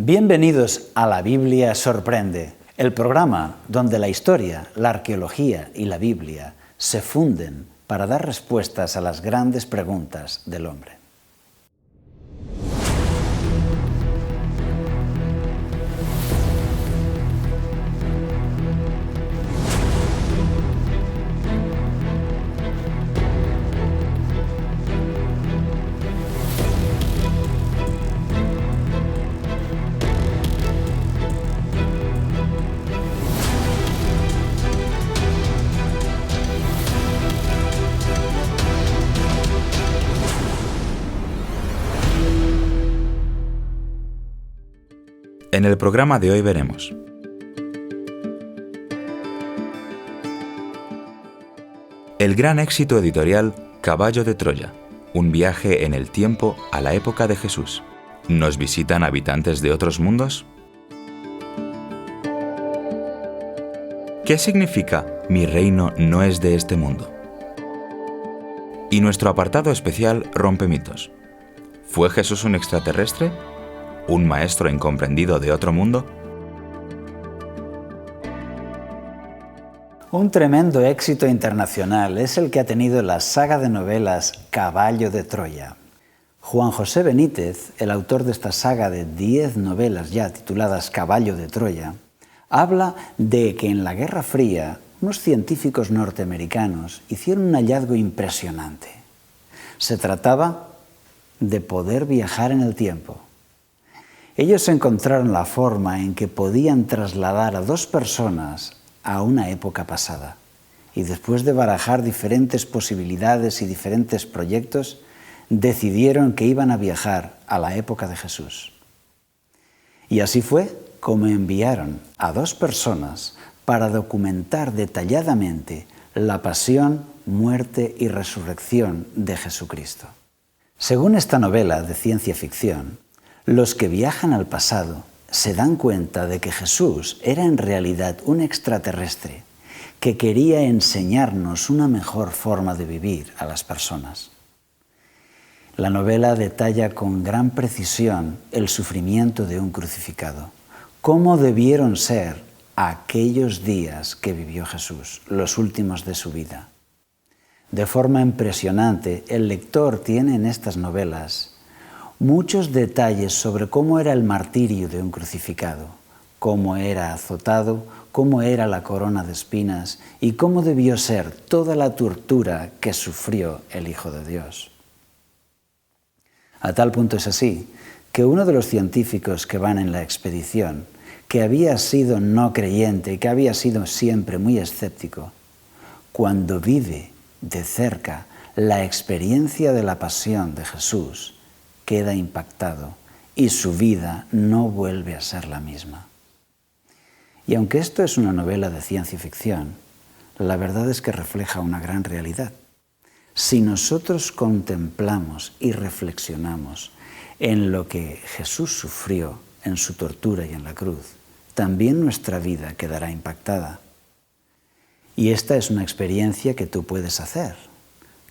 Bienvenidos a La Biblia Sorprende, el programa donde la historia, la arqueología y la Biblia se funden para dar respuestas a las grandes preguntas del hombre. En el programa de hoy veremos: el gran éxito editorial Caballo de Troya, un viaje en el tiempo a la época de Jesús. ¿Nos visitan habitantes de otros mundos? ¿Qué significa mi reino no es de este mundo? Y nuestro apartado especial rompe mitos. ¿Fue Jesús un extraterrestre? ¿Un maestro incomprendido de otro mundo? Un tremendo éxito internacional es el que ha tenido la saga de novelas Caballo de Troya. Juan José Benítez, el autor de esta saga de 10 novelas ya tituladas Caballo de Troya, habla de que en la Guerra Fría unos científicos norteamericanos hicieron un hallazgo impresionante. Se trataba de poder viajar en el tiempo. Ellos encontraron la forma en que podían trasladar a dos personas a una época pasada. Y después de barajar diferentes posibilidades y diferentes proyectos, decidieron que iban a viajar a la época de Jesús. Y así fue como enviaron a dos personas para documentar detalladamente la pasión, muerte y resurrección de Jesucristo. Según esta novela de ciencia ficción, los que viajan al pasado se dan cuenta de que Jesús era en realidad un extraterrestre que quería enseñarnos una mejor forma de vivir a las personas. La novela detalla con gran precisión el sufrimiento de un crucificado, cómo debieron ser aquellos días que vivió Jesús, los últimos de su vida. De forma impresionante, el lector tiene en estas novelas muchos detalles sobre cómo era el martirio de un crucificado, cómo era azotado, cómo era la corona de espinas y cómo debió ser toda la tortura que sufrió el Hijo de Dios. A tal punto es así que uno de los científicos que van en la expedición, que había sido no creyente y que había sido siempre muy escéptico, cuando vive de cerca la experiencia de la pasión de Jesús, queda impactado y su vida no vuelve a ser la misma. Y aunque esto es una novela de ciencia ficción, la verdad es que refleja una gran realidad. Si nosotros contemplamos y reflexionamos en lo que Jesús sufrió en su tortura y en la cruz, también nuestra vida quedará impactada. Y esta es una experiencia que tú puedes hacer.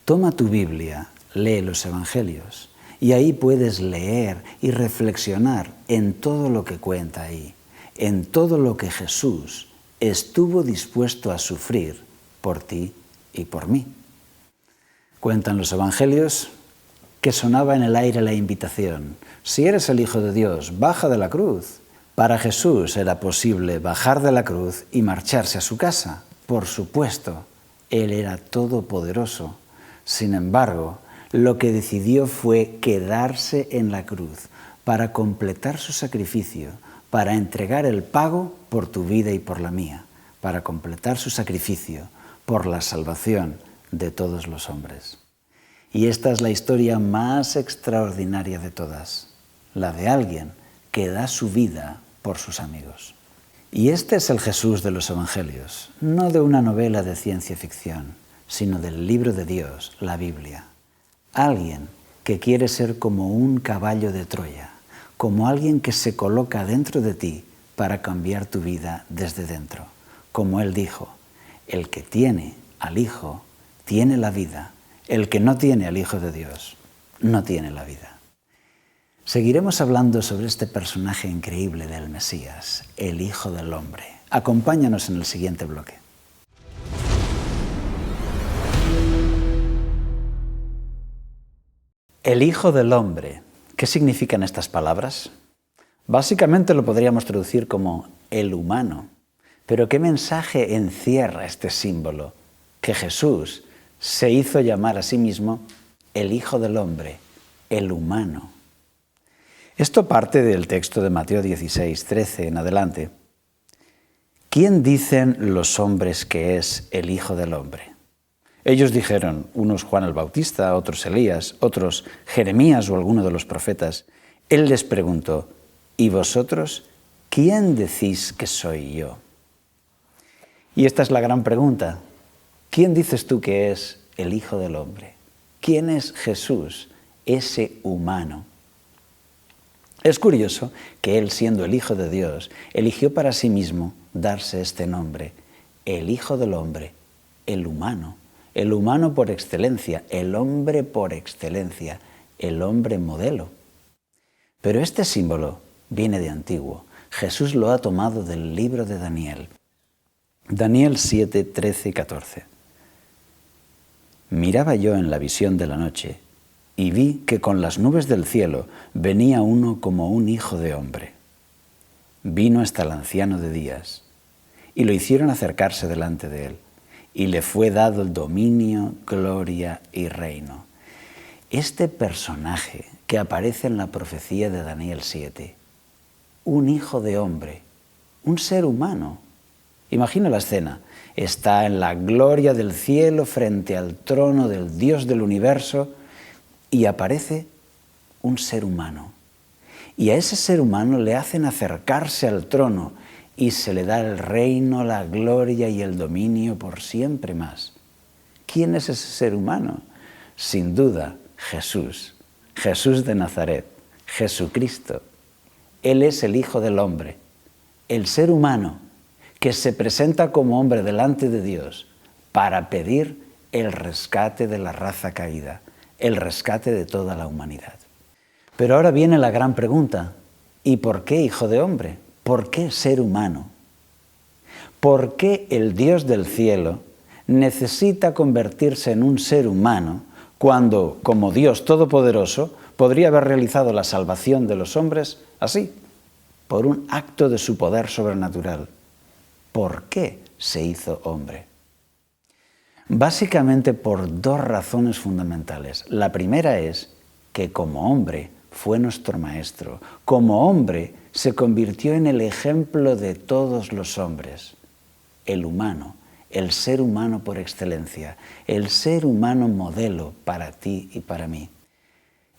Toma tu Biblia, lee los Evangelios, y ahí puedes leer y reflexionar en todo lo que cuenta ahí, en todo lo que Jesús estuvo dispuesto a sufrir por ti y por mí. Cuentan los Evangelios que sonaba en el aire la invitación: si eres el Hijo de Dios, baja de la cruz. Para Jesús era posible bajar de la cruz y marcharse a su casa. Por supuesto, Él era todopoderoso. Sin embargo, lo que decidió fue quedarse en la cruz para completar su sacrificio, para entregar el pago por tu vida y por la mía, para completar su sacrificio por la salvación de todos los hombres. Y esta es la historia más extraordinaria de todas, la de alguien que da su vida por sus amigos. Y este es el Jesús de los Evangelios, no de una novela de ciencia ficción, sino del libro de Dios, la Biblia. Alguien que quiere ser como un caballo de Troya, como alguien que se coloca dentro de ti para cambiar tu vida desde dentro. Como Él dijo, el que tiene al Hijo tiene la vida, el que no tiene al Hijo de Dios no tiene la vida. Seguiremos hablando sobre este personaje increíble del Mesías, el Hijo del Hombre. Acompáñanos en el siguiente bloque. El Hijo del Hombre. ¿Qué significan estas palabras? Básicamente lo podríamos traducir como el humano. Pero ¿qué mensaje encierra este símbolo? Que Jesús se hizo llamar a sí mismo el Hijo del Hombre, el humano. Esto parte del texto de Mateo 16, 13 en adelante. ¿Quién dicen los hombres que es el Hijo del Hombre? Ellos dijeron, unos Juan el Bautista, otros Elías, otros Jeremías o alguno de los profetas. Él les preguntó, ¿y vosotros quién decís que soy yo? Y esta es la gran pregunta. ¿Quién dices tú que es el Hijo del Hombre? ¿Quién es Jesús, ese humano? Es curioso que Él, siendo el Hijo de Dios, eligió para sí mismo darse este nombre, el Hijo del Hombre, el humano por excelencia, el hombre por excelencia, el hombre modelo. Pero este símbolo viene de antiguo. Jesús lo ha tomado del libro de Daniel. Daniel 7, 13 y 14. Miraba yo en la visión de la noche y vi que con las nubes del cielo venía uno como un hijo de hombre. Vino hasta el anciano de días y lo hicieron acercarse delante de él y le fue dado el dominio, gloria y reino. Este personaje que aparece en la profecía de Daniel 7, un hijo de hombre, un ser humano. Imagina la escena, está en la gloria del cielo frente al trono del Dios del universo y aparece un ser humano. Y a ese ser humano le hacen acercarse al trono y se le da el reino, la gloria y el dominio por siempre más. ¿Quién es ese ser humano? Sin duda, Jesús, Jesús de Nazaret, Jesucristo. Él es el Hijo del Hombre, el ser humano que se presenta como hombre delante de Dios para pedir el rescate de la raza caída, el rescate de toda la humanidad. Pero ahora viene la gran pregunta, ¿y por qué Hijo de Hombre? ¿Por qué ser humano? ¿Por qué el Dios del cielo necesita convertirse en un ser humano cuando, como Dios Todopoderoso, podría haber realizado la salvación de los hombres así, por un acto de su poder sobrenatural? ¿Por qué se hizo hombre? Básicamente por dos razones fundamentales. La primera es que como hombre fue nuestro maestro. Como hombre se convirtió en el ejemplo de todos los hombres. El humano, el ser humano por excelencia, el ser humano modelo para ti y para mí.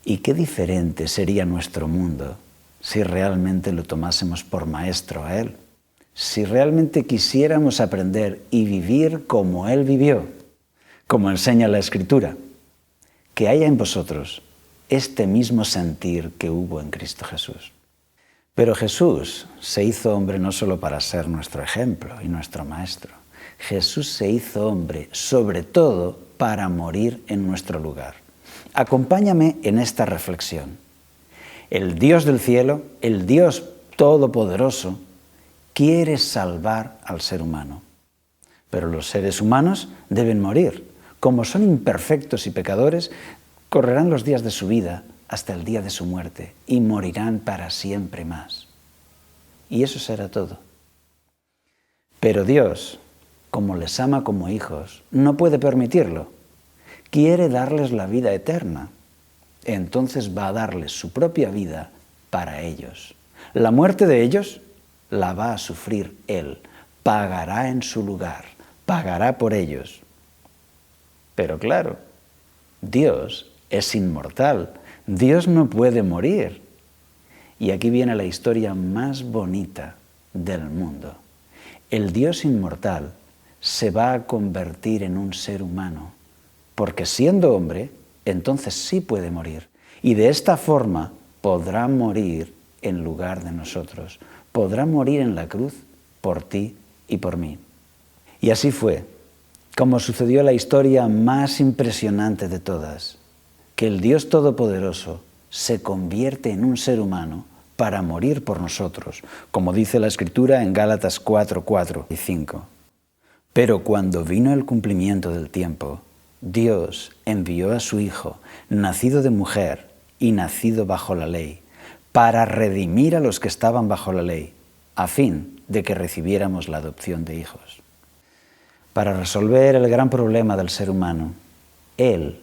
Y qué diferente sería nuestro mundo si realmente lo tomásemos por maestro a Él. Si realmente quisiéramos aprender y vivir como Él vivió, como enseña la Escritura, que haya en vosotros este mismo sentir que hubo en Cristo Jesús. Pero Jesús se hizo hombre no solo para ser nuestro ejemplo y nuestro maestro. Jesús se hizo hombre sobre todo para morir en nuestro lugar. Acompáñame en esta reflexión. El Dios del cielo, el Dios todopoderoso, quiere salvar al ser humano. Pero los seres humanos deben morir. Como son imperfectos y pecadores, correrán los días de su vida hasta el día de su muerte y morirán para siempre más. Y eso será todo. Pero Dios, como les ama como hijos, no puede permitirlo. Quiere darles la vida eterna. Entonces va a darles su propia vida para ellos. La muerte de ellos la va a sufrir Él. Pagará en su lugar. Pagará por ellos. Pero claro, Dios es inmortal. Dios no puede morir. Y aquí viene la historia más bonita del mundo. El Dios inmortal se va a convertir en un ser humano, porque siendo hombre, entonces sí puede morir. Y de esta forma podrá morir en lugar de nosotros. Podrá morir en la cruz por ti y por mí. Y así fue, como sucedió la historia más impresionante de todas, que el Dios Todopoderoso se convierte en un ser humano para morir por nosotros, como dice la Escritura en Gálatas 4, 4 y 5. Pero cuando vino el cumplimiento del tiempo, Dios envió a su Hijo, nacido de mujer y nacido bajo la ley, para redimir a los que estaban bajo la ley, a fin de que recibiéramos la adopción de hijos. Para resolver el gran problema del ser humano, Él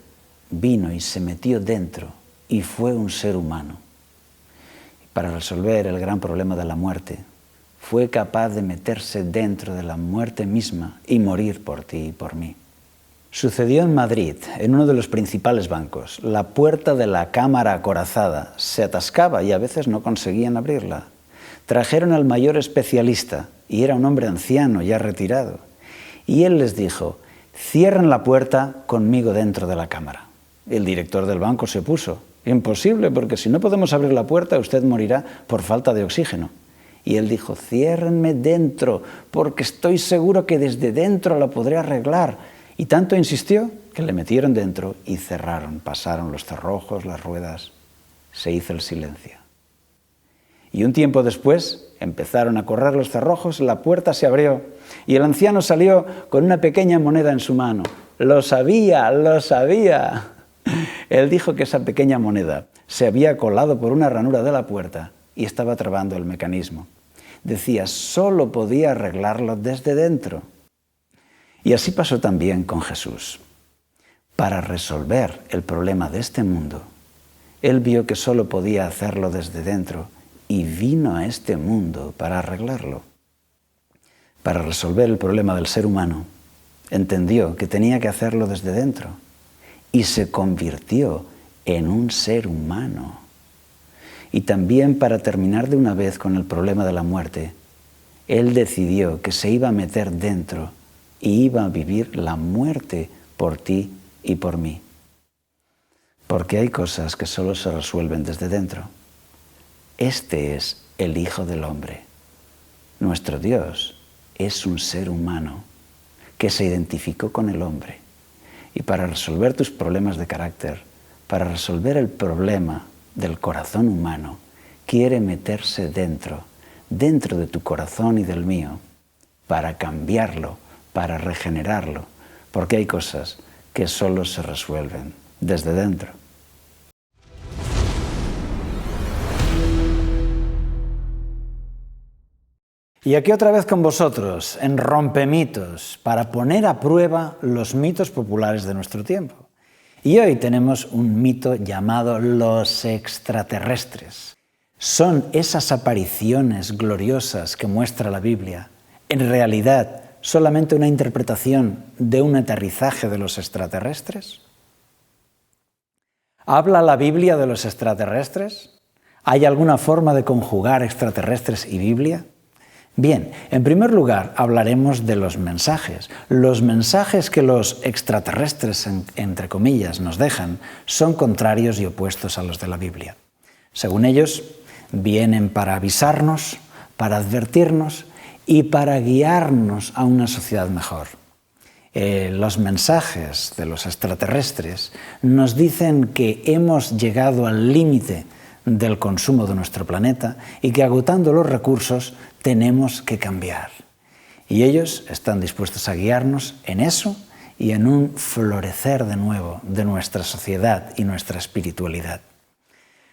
vino y se metió dentro y fue un ser humano. Para resolver el gran problema de la muerte, fue capaz de meterse dentro de la muerte misma y morir por ti y por mí. Sucedió en Madrid, en uno de los principales bancos. La puerta de la cámara acorazada se atascaba y a veces no conseguían abrirla. Trajeron al mayor especialista, y era un hombre anciano, ya retirado. Y él les dijo: cierren la puerta conmigo dentro de la cámara. El director del banco se opuso. Imposible, porque si no podemos abrir la puerta, usted morirá por falta de oxígeno. Y él dijo: ciérrenme dentro, porque estoy seguro que desde dentro la podré arreglar. Y tanto insistió que le metieron dentro y cerraron. Pasaron los cerrojos, las ruedas. Se hizo el silencio. Y un tiempo después empezaron a correr los cerrojos, la puerta se abrió y el anciano salió con una pequeña moneda en su mano. ¡Lo sabía! ¡Lo sabía! Él dijo que esa pequeña moneda se había colado por una ranura de la puerta y estaba trabando el mecanismo. Decía, solo podía arreglarlo desde dentro. Y así pasó también con Jesús. Para resolver el problema de este mundo, Él vio que solo podía hacerlo desde dentro y vino a este mundo para arreglarlo. Para resolver el problema del ser humano, entendió que tenía que hacerlo desde dentro y se convirtió en un ser humano. Y también para terminar de una vez con el problema de la muerte, Él decidió que se iba a meter dentro y iba a vivir la muerte por ti y por mí. Porque hay cosas que solo se resuelven desde dentro. Este es el Hijo del Hombre. Nuestro Dios es un ser humano que se identificó con el hombre. Y para resolver tus problemas de carácter, para resolver el problema del corazón humano, quiere meterse dentro de tu corazón y del mío, para cambiarlo, para regenerarlo, porque hay cosas que solo se resuelven desde dentro. Y aquí otra vez con vosotros, en Rompemitos, para poner a prueba los mitos populares de nuestro tiempo. Y hoy tenemos un mito llamado los extraterrestres. Son esas apariciones gloriosas que muestra la Biblia, en realidad solamente una interpretación de un aterrizaje de los extraterrestres. ¿Habla la Biblia de los extraterrestres? ¿Hay alguna forma de conjugar extraterrestres y Biblia? Bien, en primer lugar hablaremos de los mensajes. Los mensajes que los extraterrestres, entre comillas, nos dejan son contrarios y opuestos a los de la Biblia. Según ellos, vienen para avisarnos, para advertirnos y para guiarnos a una sociedad mejor. Los mensajes de los extraterrestres nos dicen que hemos llegado al límite del consumo de nuestro planeta y que agotando los recursos tenemos que cambiar. Y ellos están dispuestos a guiarnos en eso y en un florecer de nuevo de nuestra sociedad y nuestra espiritualidad.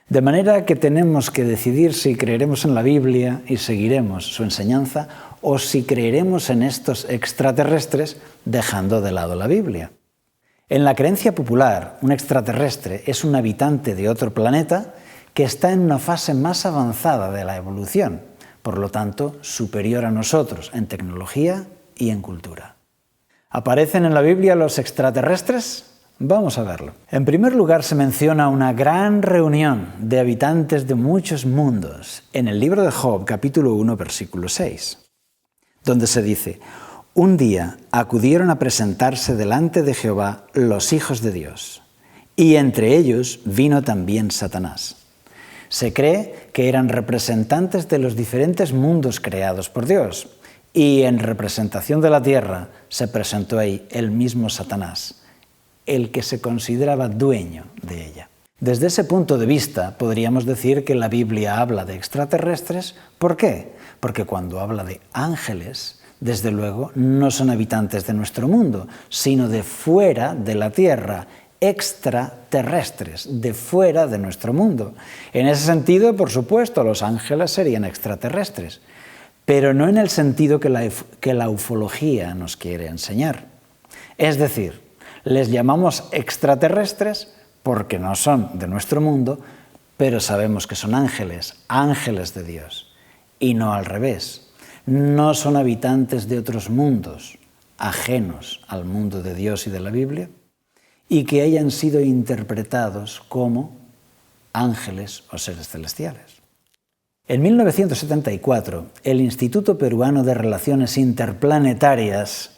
De manera que tenemos que decidir si creeremos en la Biblia y seguiremos su enseñanza o si creeremos en estos extraterrestres dejando de lado la Biblia. En la creencia popular, un extraterrestre es un habitante de otro planeta que está en una fase más avanzada de la evolución, por lo tanto, superior a nosotros en tecnología y en cultura. ¿Aparecen en la Biblia los extraterrestres? Vamos a verlo. En primer lugar, se menciona una gran reunión de habitantes de muchos mundos en el libro de Job, capítulo 1, versículo 6, donde se dice: un día acudieron a presentarse delante de Jehová los hijos de Dios, y entre ellos vino también Satanás. Se cree que eran representantes de los diferentes mundos creados por Dios, y en representación de la tierra se presentó ahí el mismo Satanás, el que se consideraba dueño de ella. Desde ese punto de vista, podríamos decir que la Biblia habla de extraterrestres. ¿Por qué? Porque cuando habla de ángeles, desde luego, no son habitantes de nuestro mundo, sino de fuera de la Tierra, extraterrestres, de fuera de nuestro mundo. En ese sentido, por supuesto, los ángeles serían extraterrestres, pero no en el sentido que la ufología nos quiere enseñar. Es decir, les llamamos extraterrestres porque no son de nuestro mundo, pero sabemos que son ángeles, ángeles de Dios, y no al revés. No son habitantes de otros mundos, ajenos al mundo de Dios y de la Biblia, y que hayan sido interpretados como ángeles o seres celestiales. En 1974, el Instituto Peruano de Relaciones Interplanetarias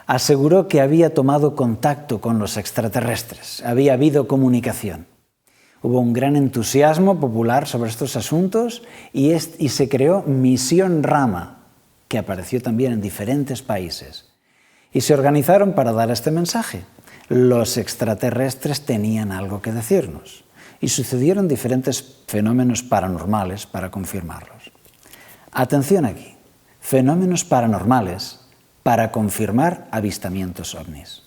aseguró que había tomado contacto con los extraterrestres, había habido comunicación. Hubo un gran entusiasmo popular sobre estos asuntos y se creó Misión Rama, que apareció también en diferentes países. Y se organizaron para dar este mensaje. Los extraterrestres tenían algo que decirnos. Y sucedieron diferentes fenómenos paranormales para confirmarlos. Atención aquí, fenómenos paranormales para confirmar avistamientos ovnis.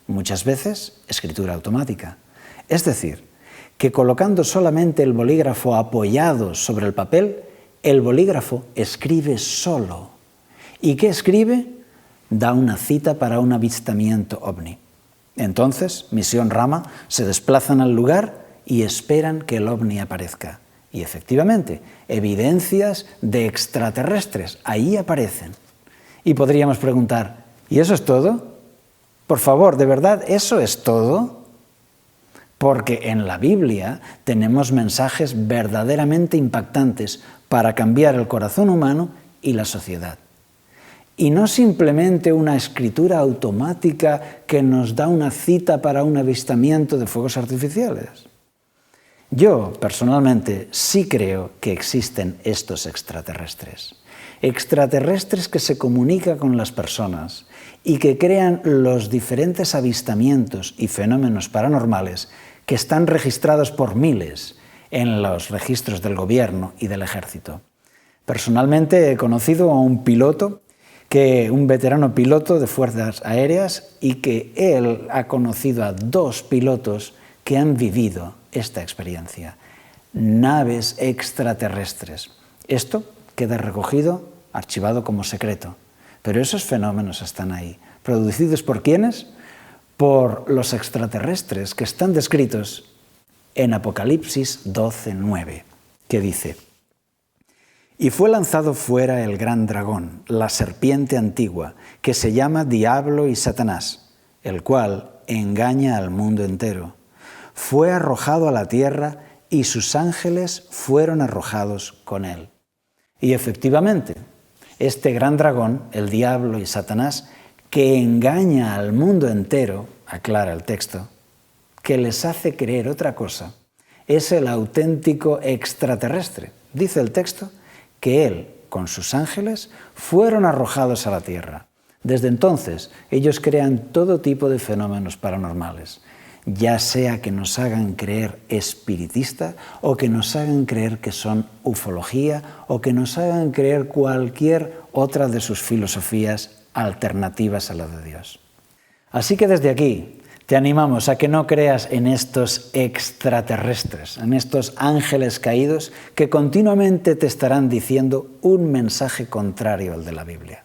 Muchas veces, escritura automática. Es decir, que colocando solamente el bolígrafo apoyado sobre el papel, el bolígrafo escribe solo. ¿Y qué escribe? Da una cita para un avistamiento ovni. Entonces, Misión Rama se desplazan al lugar y esperan que el ovni aparezca. Y efectivamente, evidencias de extraterrestres ahí aparecen. Y podríamos preguntar, ¿y eso es todo? Por favor, ¿de verdad eso es todo? Porque en la Biblia tenemos mensajes verdaderamente impactantes para cambiar el corazón humano y la sociedad. Y no simplemente una escritura automática que nos da una cita para un avistamiento de fuegos artificiales. Yo, personalmente, sí creo que existen estos extraterrestres. Extraterrestres que se comunican con las personas y que crean los diferentes avistamientos y fenómenos paranormales que están registrados por miles en los registros del gobierno y del ejército. Personalmente he conocido a un veterano piloto de fuerzas aéreas, y que él ha conocido a 2 pilotos que han vivido esta experiencia. Naves extraterrestres. Esto queda recogido, archivado como secreto. Pero esos fenómenos están ahí. ¿Producidos por quiénes? Por los extraterrestres que están descritos en Apocalipsis 12:9, que dice: «Y fue lanzado fuera el gran dragón, la serpiente antigua, que se llama Diablo y Satanás, el cual engaña al mundo entero. Fue arrojado a la tierra y sus ángeles fueron arrojados con él». Y efectivamente, este gran dragón, el diablo y Satanás, que engaña al mundo entero, aclara el texto, que les hace creer otra cosa, es el auténtico extraterrestre. Dice el texto que él, con sus ángeles, fueron arrojados a la tierra. Desde entonces, ellos crean todo tipo de fenómenos paranormales, ya sea que nos hagan creer espiritista o que nos hagan creer que son ufología o que nos hagan creer cualquier otra de sus filosofías alternativas a la de Dios. Así que desde aquí te animamos a que no creas en estos extraterrestres, en estos ángeles caídos que continuamente te estarán diciendo un mensaje contrario al de la Biblia.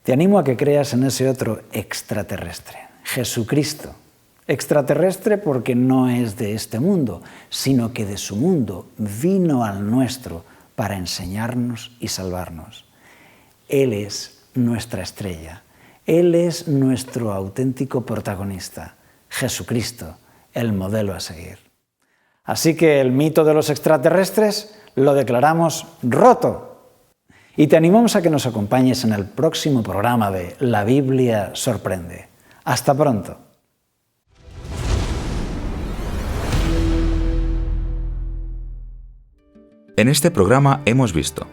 Te animo a que creas en ese otro extraterrestre, Jesucristo. Extraterrestre porque no es de este mundo, sino que de su mundo vino al nuestro para enseñarnos y salvarnos. Él es nuestra estrella. Él es nuestro auténtico protagonista, Jesucristo, el modelo a seguir. Así que el mito de los extraterrestres lo declaramos roto. Y te animamos a que nos acompañes en el próximo programa de La Biblia Sorprende. Hasta pronto. En este programa hemos visto: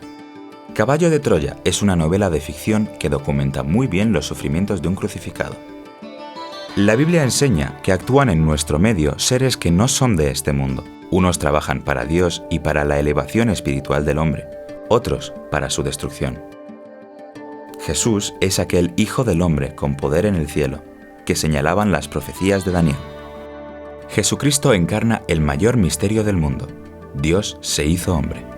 Caballo de Troya es una novela de ficción que documenta muy bien los sufrimientos de un crucificado. La Biblia enseña que actúan en nuestro medio seres que no son de este mundo. Unos trabajan para Dios y para la elevación espiritual del hombre, otros para su destrucción. Jesús es aquel Hijo del Hombre con poder en el cielo, que señalaban las profecías de Daniel. Jesucristo encarna el mayor misterio del mundo. Dios se hizo hombre.